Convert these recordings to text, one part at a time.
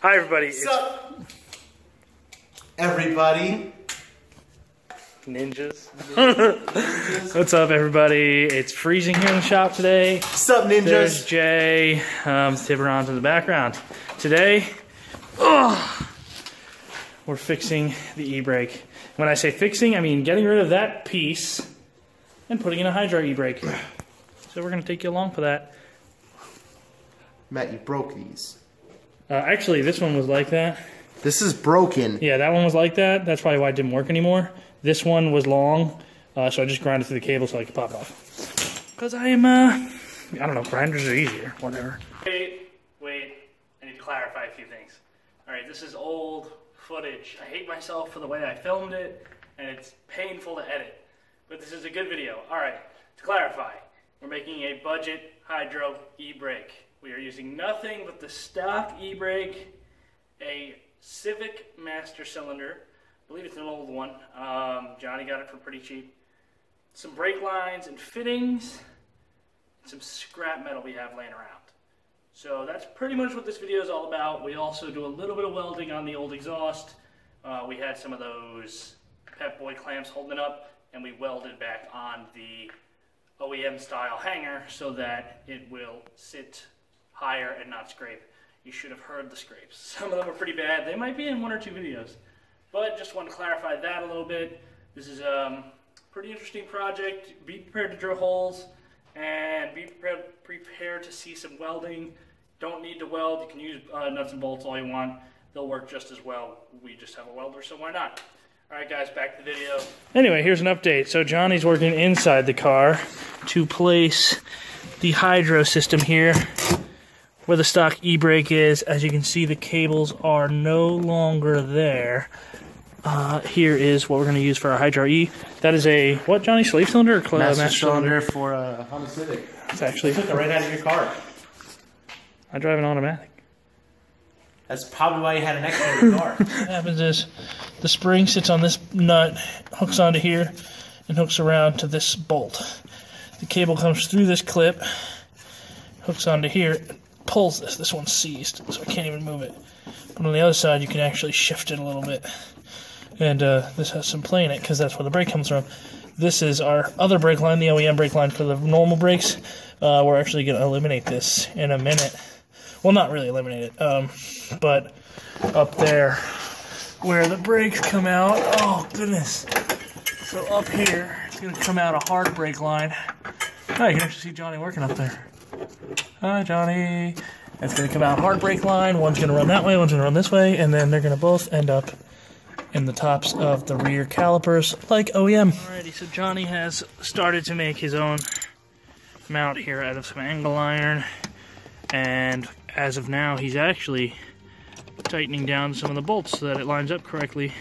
Hi, everybody. What's up, everybody? Ninjas. What's up, everybody? It's freezing here in the shop today. What's up, ninjas? There's Jay. Tiburon's in the background. Today, we're fixing the e-brake. When I say fixing, I mean getting rid of that piece and putting in a Hydro e-brake. So we're going to take you along for that. Matt, you broke these. Actually, this one was like that. This is broken. Yeah, that one was like that. That's probably why it didn't work anymore. This one was long, so I just grinded through the cable so I could pop off. Because I am, I don't know, grinders are easier, whatever. Wait, I need to clarify a few things. Alright, this is old footage. I hate myself for the way I filmed it, and it's painful to edit. But this is a good video. Alright, to clarify, we're making a budget Hydro e-brake. We are using nothing but the stock e-brake, a Civic Master Cylinder. I believe it's an old one. Johnny got it for pretty cheap. Some brake lines and fittings, and some scrap metal we have laying around. So that's pretty much what this video is all about. We also do a little bit of welding on the old exhaust. We had some of those Pep Boy clamps holding it up, and we welded back on the OEM style hanger so that it will sit higher and not scrape. You should have heard the scrapes. Some of them are pretty bad. They might be in 1 or 2 videos. But just want to clarify that a little bit. This is a pretty interesting project. Be prepared to drill holes and be prepared to see some welding. Don't need to weld. You can use nuts and bolts all you want. They'll work just as well. We just have a welder, so why not? All right, guys, back to the video. Anyway, here's an update. So Johnny's working inside the car to place the Hydro system here where the stock e-brake is. As you can see, the cables are no longer there. Here is what we're going to use for our Hydro E. That is a, what, Johnny? Slave cylinder or Master cylinder for a Honda Civic. It's actually... You took it right out of your car. I drive an automatic. That's probably why you had an extra in your car. What happens is the spring sits on this nut, hooks onto here, and hooks around to this bolt. The cable comes through this clip, hooks onto here, pulls this. This one's seized, so I can't even move it. But on the other side, you can actually shift it a little bit. And this has some play in it, because that's where the brake comes from. This is our other brake line, the OEM brake line for the normal brakes. We're actually going to eliminate this in a minute. Well, not really eliminate it, but up there where the brakes come out, oh goodness. So up here, it's going to come out a hard brake line. Oh, you can actually see Johnny working up there. Hi, Johnny. It's going to come out hard brake line. One's going to run that way, one's going to run this way, and then they're going to both end up in the tops of the rear calipers like OEM. Alrighty, so Johnny has started to make his own mount here out of some angle iron, and as of now he's actually tightening down some of the bolts so that it lines up correctly,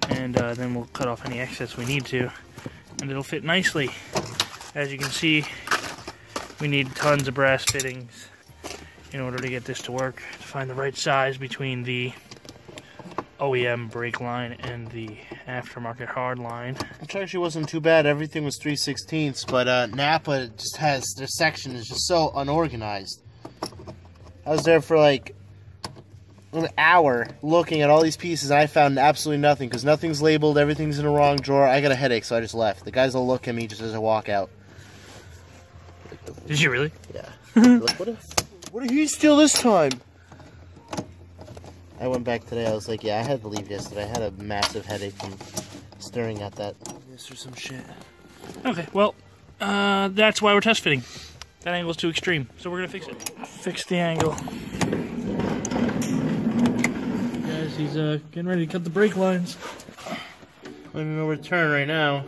and then we'll cut off any excess we need to, and it'll fit nicely. As you can see, we need tons of brass fittings in order to get this to work, to find the right size between the OEM brake line and the aftermarket hard line. Which actually wasn't too bad. Everything was 3/16, but Napa just has, their section is just so unorganized. I was there for like an hour looking at all these pieces, and I found absolutely nothing, because nothing's labeled, everything's in the wrong drawer. I got a headache, so I just left. The guys will look at me just as I walk out. Did you really? Yeah. Like, what did he steal this time? I went back today, I was like, yeah, I had to leave yesterday. I had a massive headache from staring at that. This or some shit. Okay, well, that's why we're test fitting. That angle's too extreme, so we're gonna fix it. Fix the angle. Guys, he's getting ready to cut the brake lines. I'm in no return right now.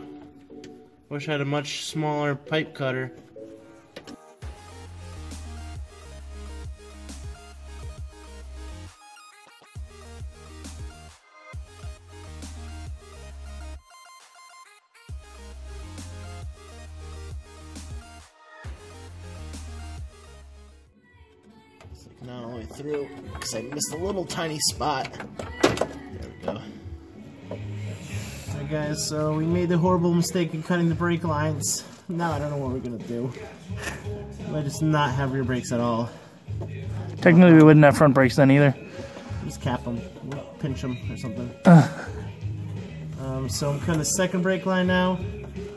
Wish I had a much smaller pipe cutter. Not all the way through, because I missed a little tiny spot. There we go. Alright guys, so we made the horrible mistake of cutting the brake lines. Now I don't know what we're gonna do. I just not have rear brakes at all. Technically we wouldn't have front brakes then either. Just cap them, pinch them or something. So I'm cutting the second brake line now.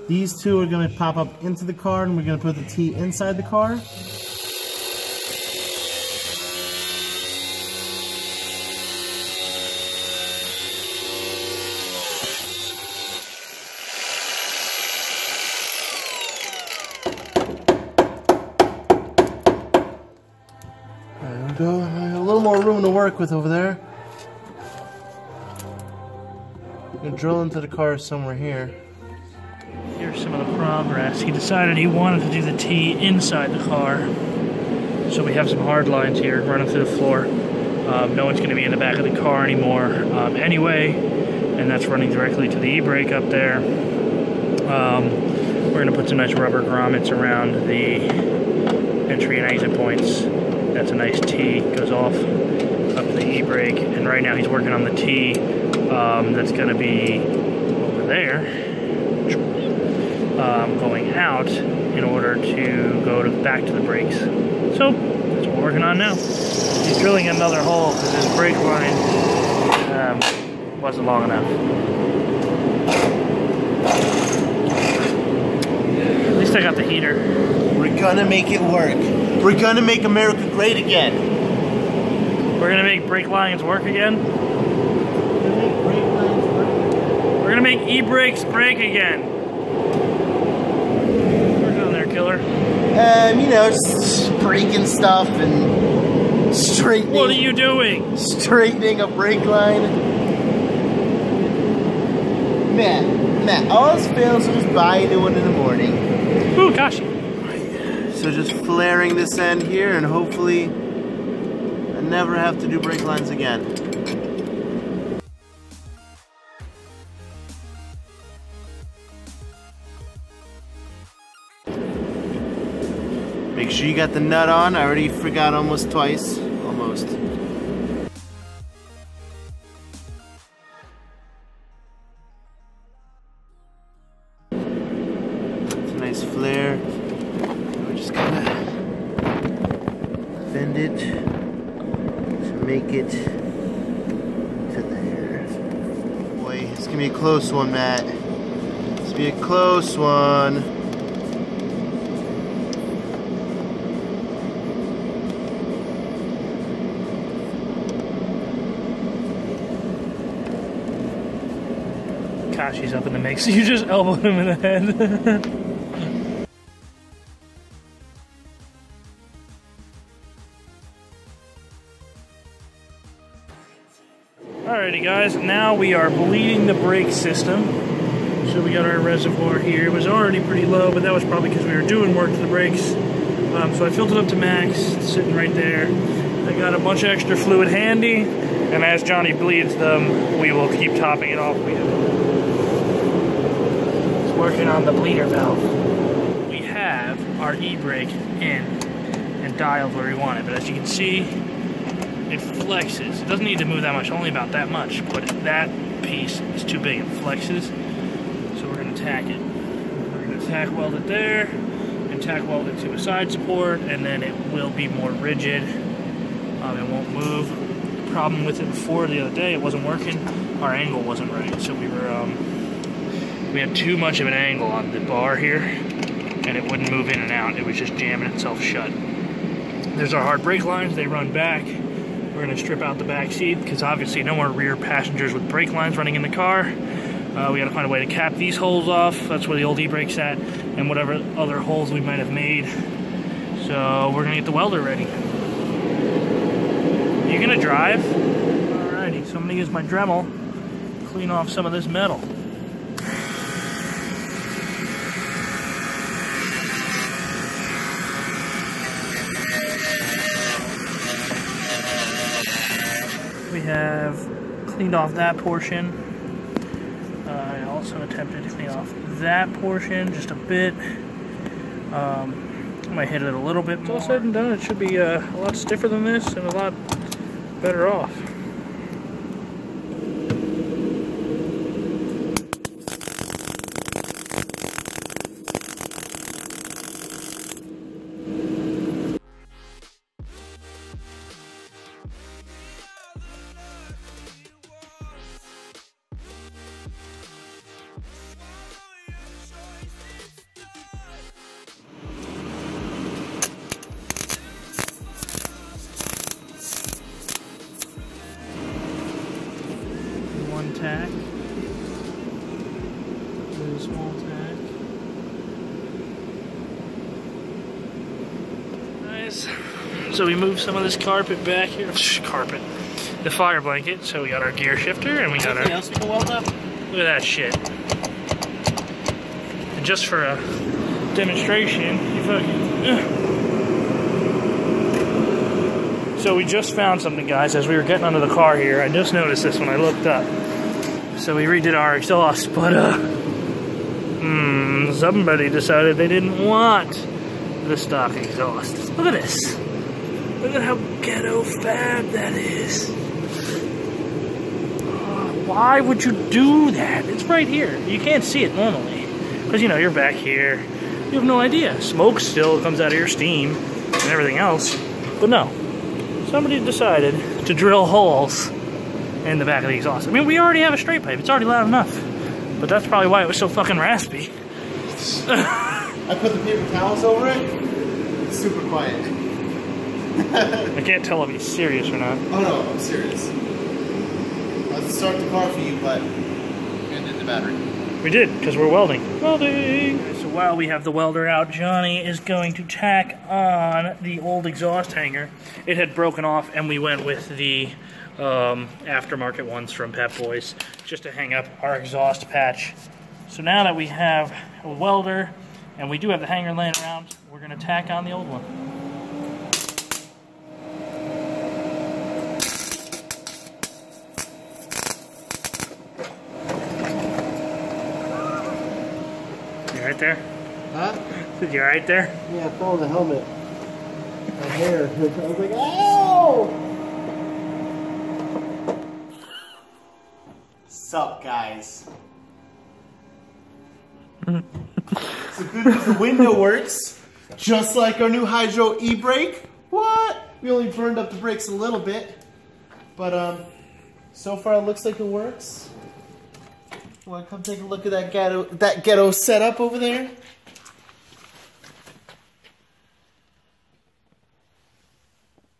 These two are going to pop up into the car, and we're going to put the T inside the car. There we go. A little more room to work with over there. I'm going to drill into the car somewhere here. Here's some of the progress. He decided he wanted to do the T inside the car. So we have some hard lines here running through the floor. No one's going to be in the back of the car anymore anyway. And that's running directly to the e-brake up there. We're going to put some nice rubber grommets around the entry and exit points. That's a nice T. Goes off up the e-brake. And right now he's working on the T that's going to be over there. Going out in order to go back to the brakes. So that's what we're working on now. He's drilling another hole because his brake line wasn't long enough. At least I got the heater. We're gonna make it work. We're gonna make America great again. We're gonna make brake lines work again. We're gonna make e-brakes break again. Killer. You know, just breaking stuff and straightening. What are you doing? Straightening a brake line. Matt, all else fails, so just buy a new one in the morning. Ooh, gosh. So just flaring this end here, and hopefully I never have to do brake lines again. Make sure you got the nut on. I already forgot almost twice. Almost. It's a nice flare. We're just gonna bend it to make it to there. Boy, it's gonna be a close one, Matt. It's gonna be a close one. Gosh, he's up in the mix. You just elbowed him in the head. Alrighty guys, now we are bleeding the brake system. So we got our reservoir here. It was already pretty low, but that was probably because we were doing work to the brakes. So I filled it up to max, it's sitting right there. I got a bunch of extra fluid handy, and as Johnny bleeds them, we will keep topping it off. Working on the bleeder valve. We have our e-brake in and dialed where we want it, but as you can see, it flexes. It doesn't need to move that much, only about that much, but that piece is too big. It flexes, so we're going to tack it. We're going to tack weld it there, and tack weld it to a side support, and then it will be more rigid. It won't move. The problem with it before the other day, it wasn't working. Our angle wasn't right, so we had too much of an angle on the bar here, and it wouldn't move in and out. It was just jamming itself shut. There's our hard brake lines. They run back. We're going to strip out the back seat because obviously no more rear passengers with brake lines running in the car. We got to find a way to cap these holes off. That's where the old e-brake's at, and whatever other holes we might have made. So we're going to get the welder ready. You going to drive? Alrighty, so I'm going to use my Dremel to clean off some of this metal. We have cleaned off that portion. I also attempted to clean off that portion just a bit. I might hit it a little bit more. All said and done, it should be a lot stiffer than this and a lot better off. one tack. Really small tack. Nice. So we moved some of this carpet back here. Carpet. The fire blanket. So we got our gear shifter and we got Anything else we can weld up? Look at that shit. And just for a demonstration, you fucking... So we just found something, guys, as we were getting under the car here. I just noticed this when I looked up. So we redid our exhaust, but somebody decided they didn't want the stock exhaust. Look at this. Look at how ghetto fab that is. Why would you do that? It's right here. You can't see it normally. Because, you know, you're back here. You have no idea. Smoke still comes out of your steam and everything else. But no. Somebody decided to drill holes in the back of the exhaust. I mean, we already have a straight pipe. It's already loud enough. But that's probably why it was so fucking raspy. I put the paper towels over it. It's super quiet. I can't tell if he's serious or not. Oh no, I'm serious. I was to start the car for you, but we ended the battery. We did, because we're welding. Welding! So while we have the welder out, Johnny is going to tack on the old exhaust hanger. It had broken off, and we went with the aftermarket ones from Pep Boys, just to hang up our exhaust patch. So now that we have a welder, and we do have the hanger laying around, we're going to tack on the old one. Right there? Huh? You right there? Yeah, I fell on the helmet. My hair. I was like, ow! Sup, guys? So good news, the window works. Just like our new Hydro e-brake. What? We only burned up the brakes a little bit. But, so far it looks like it works. Want to come take a look at that ghetto setup over there?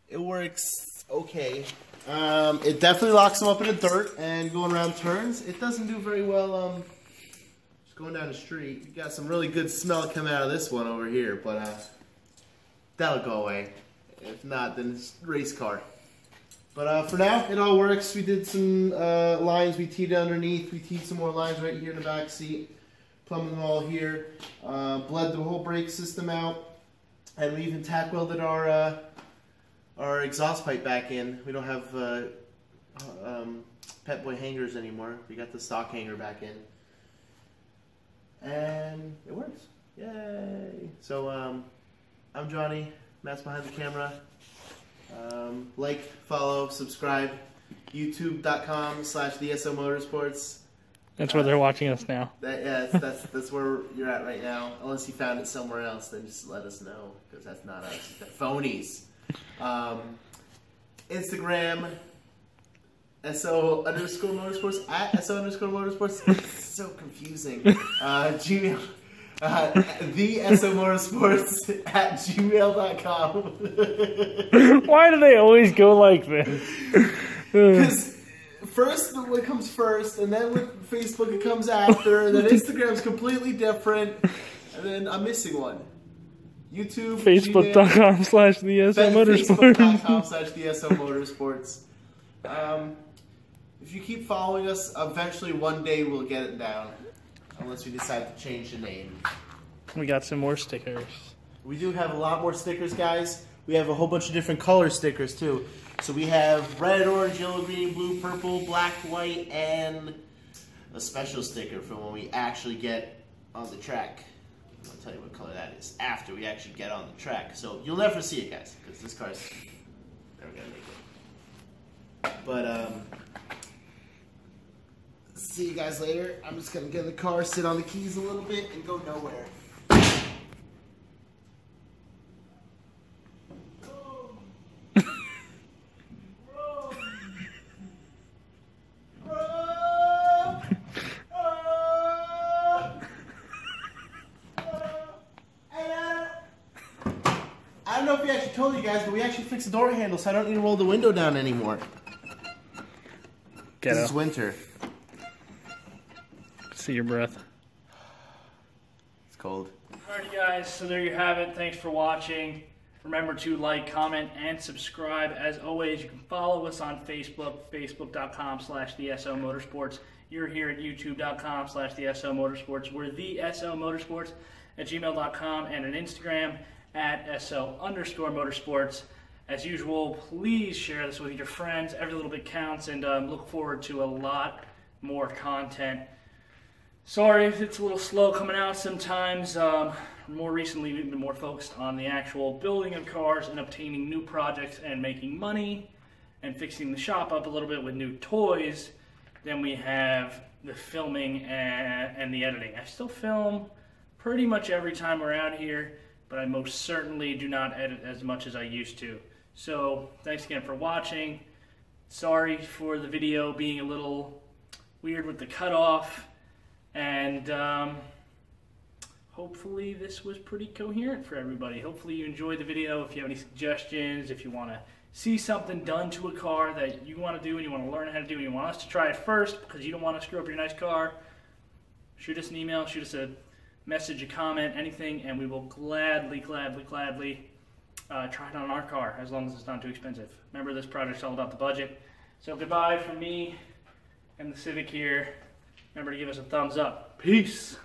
It works okay. It definitely locks them up in the dirt and going around turns. It doesn't do very well just going down the street. You got some really good smell coming out of this one over here, but that'll go away. If not, then it's race car. But for now, it all works. We did some lines. We teed underneath. We teed some more lines right here in the back seat. Plumbed them all here. Bled the whole brake system out. And we even tack welded our exhaust pipe back in. We don't have Pep Boy hangers anymore. We got the stock hanger back in. And it works. Yay! So I'm Johnny. Matt's behind the camera. Like, follow, subscribe, youtube.com/theSOmotorsports. That's where they're watching us now. That's where you're at right now. Unless you found it somewhere else, then just let us know, because that's not us. They're phonies. Instagram, SO_motorsports, at SO_motorsports. It's so confusing. Gmail. theSOmotorsports at gmail.com. Why do they always go like this? Because first the one comes first, and then with Facebook it comes after, and then Instagram's completely different, and then I'm missing one. YouTube, Facebook.com/theSOmotorsports. Facebook.com/theSOmotorsports. If you keep following us, eventually one day we'll get it down. Unless we decide to change the name. We got some more stickers. We do have a lot more stickers, guys. We have a whole bunch of different color stickers, too. So we have red, orange, yellow, green, blue, purple, black, white, and a special sticker for when we actually get on the track. I'm going to tell you what color that is after we actually get on the track. So you'll never see it, guys, because this car's never going to make it. But, see you guys later. I'm just going to get in the car, sit on the keys a little bit, and go nowhere. I don't know if we actually told you guys, but we actually fixed the door handle, so I don't need to roll the window down anymore. Ghetto. This is winter. See your breath. It's cold. Alrighty guys, so there you have it. Thanks for watching. Remember to like, comment, and subscribe. As always, you can follow us on Facebook, facebook.com/theSOmotorsports. You're here at youtube.com/theSOmotorsports. We're theSOmotorsports at gmail.com and on Instagram at @SO_motorsports. As usual, please share this with your friends. Every little bit counts, and look forward to a lot more content. Sorry if it's a little slow coming out sometimes. More recently, we've been more focused on the actual building of cars and obtaining new projects and making money and fixing the shop up a little bit with new toys. Then we have the filming and the editing. I still film pretty much every time we're out here, but I most certainly do not edit as much as I used to. So thanks again for watching. Sorry for the video being a little weird with the cutoff, and hopefully this was pretty coherent for everybody. Hopefully you enjoyed the video. If you have any suggestions, if you want to see something done to a car that you want to do and you want to learn how to do and you want us to try it first because you don't want to screw up your nice car, shoot us an email, shoot us a message, a comment, anything, and we will gladly try it on our car as long as it's not too expensive. Remember, this project's all about the budget. So goodbye from me and the Civic here. Remember to give us a thumbs up. Peace.